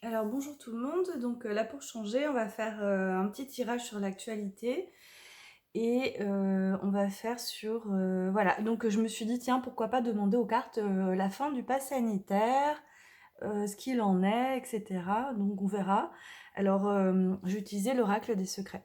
Alors bonjour tout le monde, donc là pour changer on va faire un petit tirage sur l'actualité et on va faire sur... voilà, donc je me suis dit tiens pourquoi pas demander aux cartes la fin du pass sanitaire, ce qu'il en est, etc. Donc on verra. Alors j'ai utilisé l'oracle des secrets.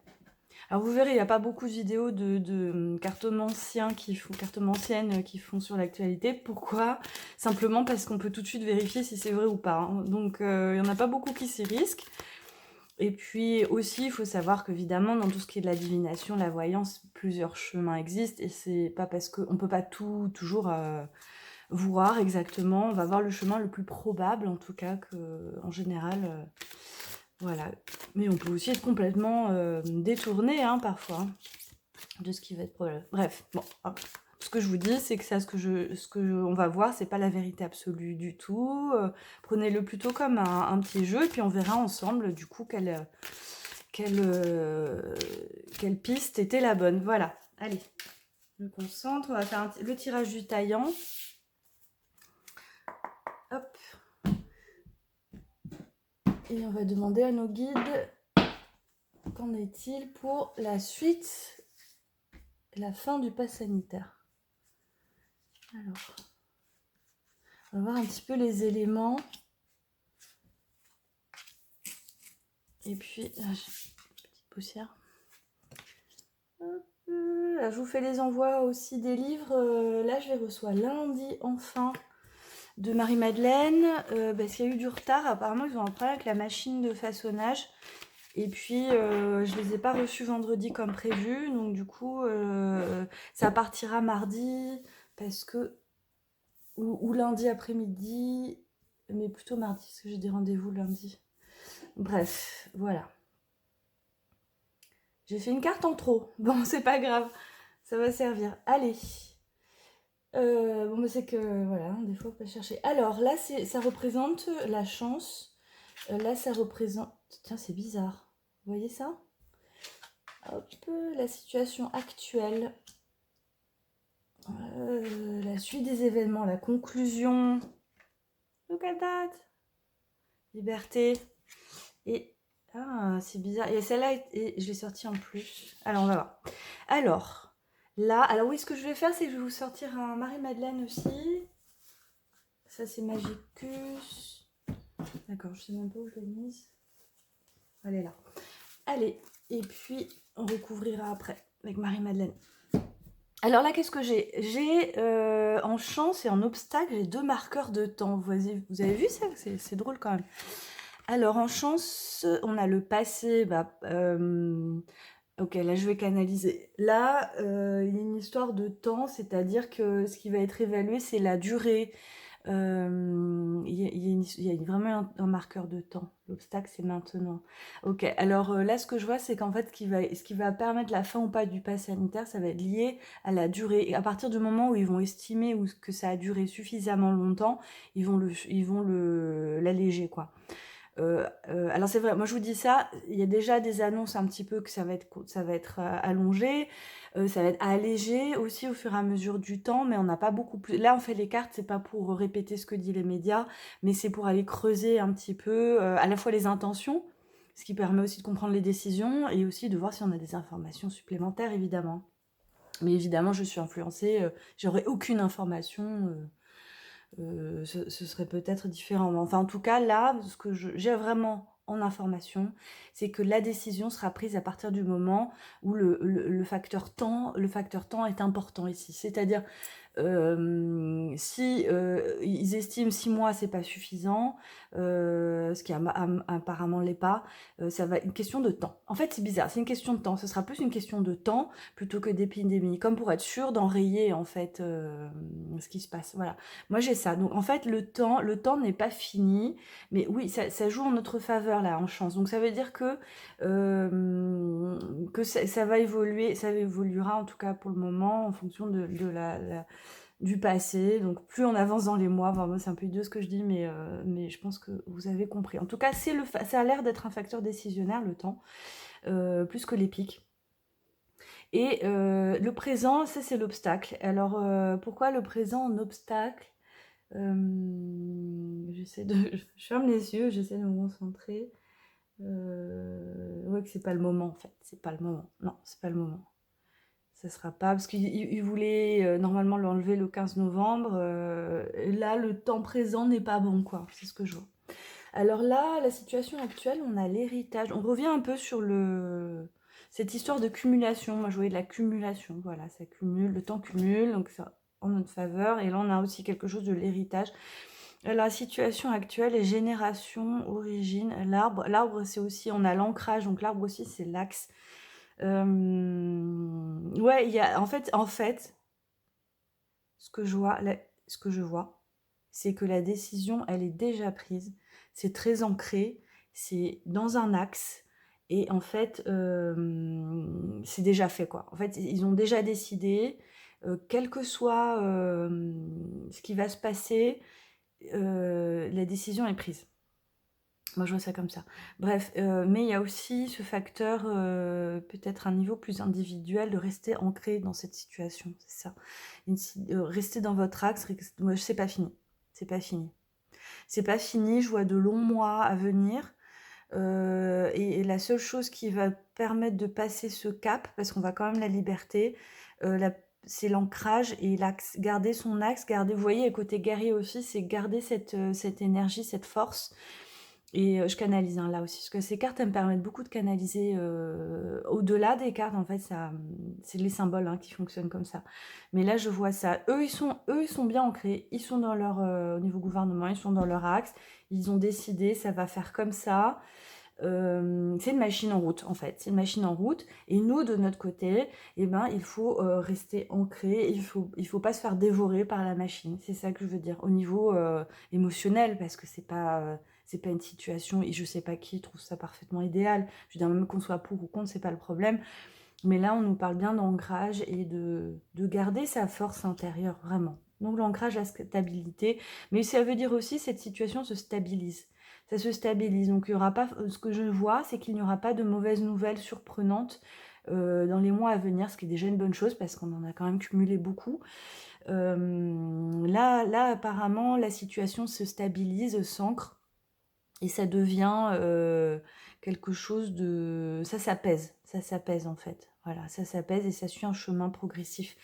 Alors vous verrez, il n'y a pas beaucoup de vidéos de cartomanciennes qui font sur l'actualité. Pourquoi? Simplement parce qu'on peut tout de suite vérifier si c'est vrai ou pas, hein. Donc il n'y en a pas beaucoup qui s'y risquent. Et puis aussi, il faut savoir qu'évidemment, dans tout ce qui est de la divination, la voyance, plusieurs chemins existent. Et c'est pas parce qu'on ne peut pas tout toujours voir exactement. On va voir le chemin le plus probable, en tout cas, en général... voilà. Mais on peut aussi être complètement détourné, hein, parfois, hein, de ce qui va être probable. Bref, bon, hop. Ce que je vous dis, c'est que ça, on va voir, c'est pas la vérité absolue du tout. Prenez-le plutôt comme un petit jeu, et puis on verra ensemble, du coup, quelle piste était la bonne. Voilà. Allez, je me concentre. On va faire le tirage du taillant. Hop. Et on va demander à nos guides qu'en est-il pour la suite, la fin du pass sanitaire. Alors, on va voir un petit peu les éléments. Et puis, là, j'ai une petite poussière. Là, je vous fais les envois aussi des livres. Là, je les reçois lundi, enfin, de Marie-Madeleine. Parce qu'il y a eu du retard. Apparemment, ils ont un problème avec la machine de façonnage. Et puis, je les ai pas reçus vendredi comme prévu. Donc, du coup, ça partira mardi. Parce que... Ou lundi après-midi. Mais plutôt mardi, parce que j'ai des rendez-vous lundi. Bref, voilà. J'ai fait une carte en trop. Bon, c'est pas grave. Ça va servir. Allez. Bon, bah, c'est que, voilà, des fois, faut pas chercher. Alors, là, ça représente la chance. Là, ça représente... Tiens, c'est bizarre. Vous voyez ça? Hop, la situation actuelle. La suite des événements, la conclusion. Look at that. Liberté. Et... Ah, c'est bizarre. Et celle-là, je l'ai sortie en plus. Alors, on va voir. Alors, là... Alors oui, ce que je vais faire, c'est que je vais vous sortir un Marie-Madeleine aussi. Ça, c'est Magicus. D'accord, je sais même pas où je l'ai mise. Elle est là. Allez, et puis on recouvrira après avec Marie-Madeleine. Alors là, qu'est-ce que j'ai? J'ai en chance et en obstacle, j'ai 2 marqueurs de temps. Vous avez vu ça? C'est drôle quand même. Alors en chance, on a le passé. Ok, là je vais canaliser. Là, il y a une histoire de temps, c'est-à-dire que ce qui va être évalué, c'est la durée. Il y a vraiment un marqueur de temps. L'obstacle, c'est maintenant. Ok, alors là, ce que je vois, c'est qu'en fait, ce qui va permettre la fin ou pas du pass sanitaire, ça va être lié à la durée. Et à partir du moment où ils vont estimer que ça a duré suffisamment longtemps, ils vont l'alléger, quoi. Alors c'est vrai, moi je vous dis ça, il y a déjà des annonces un petit peu que ça va être allongé, ça va être allégé aussi au fur et à mesure du temps, mais on n'a pas beaucoup plus. Là on fait les cartes, c'est pas pour répéter ce que disent les médias, mais c'est pour aller creuser un petit peu à la fois les intentions, ce qui permet aussi de comprendre les décisions et aussi de voir si on a des informations supplémentaires évidemment. Mais évidemment je suis influencée, j'aurais aucune information. Ce serait peut-être différent. Mais enfin, en tout cas, là, ce que j'ai vraiment en information, c'est que la décision sera prise à partir du moment où le facteur temps est important ici. C'est-à-dire, si ils estiment 6 mois, c'est pas suffisant, ce qui apparemment l'est pas, ça va être une question de temps. En fait, c'est bizarre, c'est une question de temps. Ce sera plus une question de temps plutôt que d'épidémie, comme pour être sûr d'enrayer en fait ce qui se passe. Voilà. Moi, j'ai ça. Donc, en fait, le temps n'est pas fini, mais oui, ça joue en notre faveur là, en chance. Donc, ça veut dire que ça va évoluer, ça évoluera en tout cas pour le moment en fonction du passé. Donc, plus on avance dans les mois, enfin, moi, c'est un peu idiot ce que je dis, mais je pense que vous avez compris. En tout cas, ça a l'air d'être un facteur décisionnaire, le temps, plus que les pics. Et le présent, ça c'est l'obstacle. Alors pourquoi le présent en obstacle? J'essaie de... Je ferme les yeux, j'essaie de me concentrer. Ouais, que c'est pas le moment, en fait. C'est pas le moment. Non, c'est pas le moment. Ça sera pas... Parce qu'il voulait normalement l'enlever le 15 novembre. Et là, le temps présent n'est pas bon, quoi. C'est ce que je vois. Alors là, la situation actuelle, on a l'héritage. On revient un peu sur cette histoire de cumulation. Moi, je voyais de la cumulation. Voilà, ça cumule, le temps cumule, donc ça en notre faveur. Et là, on a aussi quelque chose de l'héritage. La situation actuelle est génération, origine, l'arbre. L'arbre, c'est aussi, on a l'ancrage, donc l'arbre aussi, c'est l'axe. Ouais, il y a, en fait, ce que je vois, c'est que la décision, elle est déjà prise. C'est très ancré, c'est dans un axe. Et en fait, c'est déjà fait, quoi. En fait, ils ont déjà décidé, quel que soit ce qui va se passer, la décision est prise. Moi, je vois ça comme ça. Bref, mais il y a aussi ce facteur, peut-être un niveau plus individuel, de rester ancré dans cette situation, c'est ça. Rester dans votre axe, c'est pas fini. C'est pas fini. C'est pas fini, je vois de longs mois à venir. Et la seule chose qui va permettre de passer ce cap, parce qu'on va quand même la liberté, c'est l'ancrage et l'axe. Garder son axe, vous voyez, le côté guerrier aussi, c'est garder cette énergie, cette force. Et je canalise là aussi, parce que ces cartes, elles me permettent beaucoup de canaliser au-delà des cartes. En fait, c'est les symboles qui fonctionnent comme ça. Mais là, je vois ça. Eux, ils sont bien ancrés. Ils sont dans leur, au niveau gouvernement, ils sont dans leur axe. Ils ont décidé, ça va faire comme ça. C'est une machine en route, en fait. C'est une machine en route. Et nous, de notre côté, il faut rester ancré. Il faut pas se faire dévorer par la machine. C'est ça que je veux dire. Au niveau émotionnel, parce que c'est pas une situation, et je sais pas qui trouve ça parfaitement idéal. Je veux dire, même qu'on soit pour ou contre, c'est pas le problème. Mais là, on nous parle bien d'ancrage et de garder sa force intérieure, vraiment. Donc l'ancrage, la stabilité. Mais ça veut dire aussi, cette situation se stabilise. Ça se stabilise. Donc il y aura pas, ce que je vois, c'est qu'il n'y aura pas de mauvaises nouvelles surprenantes dans les mois à venir, ce qui est déjà une bonne chose, parce qu'on en a quand même cumulé beaucoup. Là, apparemment, la situation se stabilise, s'ancre. Et ça devient quelque chose de... Ça s'apaise en fait. Voilà, ça s'apaise et ça suit un chemin progressif.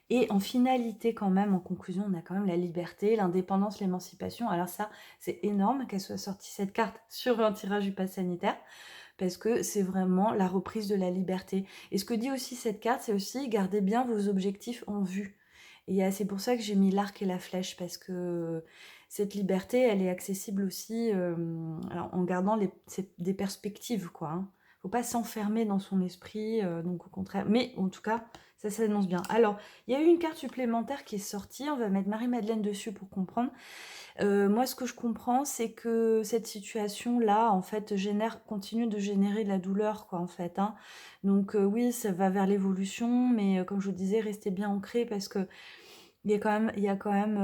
Et en finalité quand même, en conclusion, on a quand même la liberté, l'indépendance, l'émancipation. Alors ça, c'est énorme qu'elle soit sortie cette carte sur un tirage du pass sanitaire, parce que c'est vraiment la reprise de la liberté. Et ce que dit aussi cette carte, c'est aussi gardez bien vos objectifs en vue. Et c'est pour ça que j'ai mis l'arc et la flèche, parce que cette liberté, elle est accessible aussi en gardant des perspectives, quoi. Faut pas s'enfermer dans son esprit, donc au contraire. Mais en tout cas, ça s'annonce bien. Alors, il y a eu une carte supplémentaire qui est sortie. On va mettre Marie-Madeleine dessus pour comprendre. Moi, ce que je comprends, c'est que cette situation-là, en fait, continue de générer de la douleur, quoi, en fait. Donc oui, ça va vers l'évolution, mais comme je vous disais, restez bien ancré, parce que il y a quand même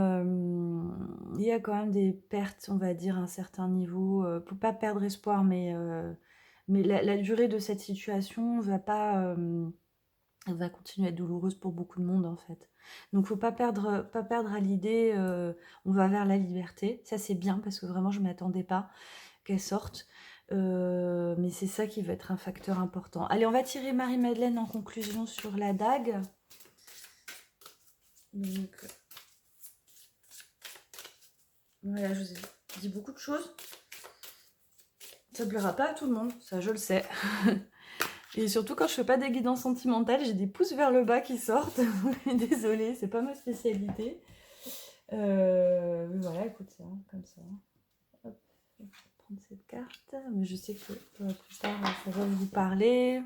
des pertes, on va dire, à un certain niveau. Faut pas perdre espoir, mais la durée de cette situation elle va continuer à être douloureuse pour beaucoup de monde, en fait. Donc faut pas perdre à l'idée, on va vers la liberté. Ça, c'est bien, parce que vraiment, je m'attendais pas qu'elle sorte. Mais c'est ça qui va être un facteur important. Allez, on va tirer Marie-Madeleine en conclusion sur la dague. Donc, voilà, je vous ai dit beaucoup de choses. Ça ne plaira pas à tout le monde, ça je le sais. Et surtout quand je fais pas des guidances sentimentales, j'ai des pouces vers le bas qui sortent. Désolée, c'est pas ma spécialité. Mais voilà, écoute ça, comme ça. Hop, je vais prendre cette carte. Mais je sais que plus tard, ça va vous parler.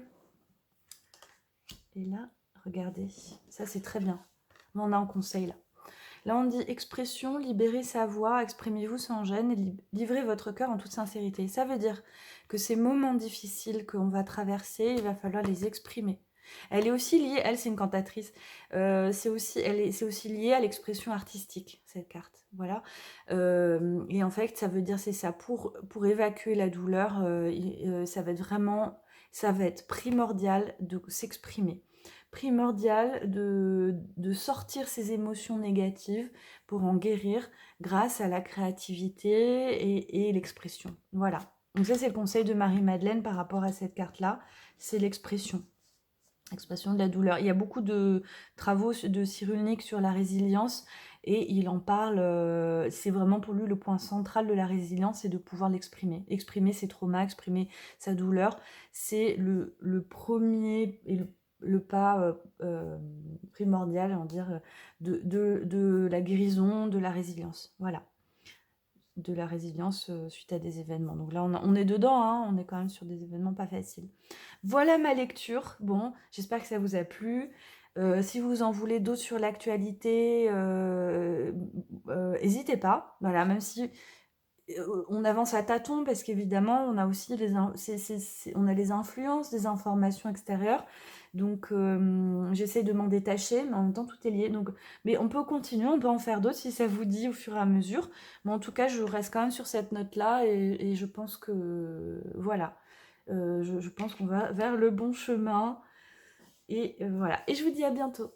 Et là, regardez, ça c'est très bien. On a un conseil là. Là, on dit expression, libérez sa voix, exprimez-vous sans gêne et livrez votre cœur en toute sincérité. Ça veut dire que ces moments difficiles qu'on va traverser, il va falloir les exprimer. Elle est aussi liée, elle c'est une cantatrice, c'est aussi lié à l'expression artistique, cette carte. Voilà. Et en fait, ça veut dire, c'est ça, pour évacuer la douleur, ça va être primordial de s'exprimer. primordial de sortir ses émotions négatives pour en guérir grâce à la créativité et l'expression. Voilà. Donc ça, c'est le conseil de Marie-Madeleine par rapport à cette carte-là, c'est l'expression. Expression de la douleur. Il y a beaucoup de travaux de Cyrulnik sur la résilience et il en parle, c'est vraiment pour lui le point central de la résilience, c'est de pouvoir l'exprimer. Exprimer ses traumas, exprimer sa douleur, c'est le premier et le pas primordial, on va dire, de la guérison, de la résilience. Voilà. De la résilience suite à des événements. Donc là, on est dedans, hein, on est quand même sur des événements pas faciles. Voilà ma lecture. Bon, j'espère que ça vous a plu. Si vous en voulez d'autres sur l'actualité, n'hésitez pas. Voilà, même si on avance à tâtons parce qu'évidemment, on a aussi on a les influences des informations extérieures. Donc, j'essaie de m'en détacher, mais en même temps, tout est lié. Donc, mais on peut continuer, on peut en faire d'autres si ça vous dit au fur et à mesure. Mais en tout cas, je reste quand même sur cette note-là et je pense que, voilà, je pense qu'on va vers le bon chemin. Et voilà. Et je vous dis à bientôt.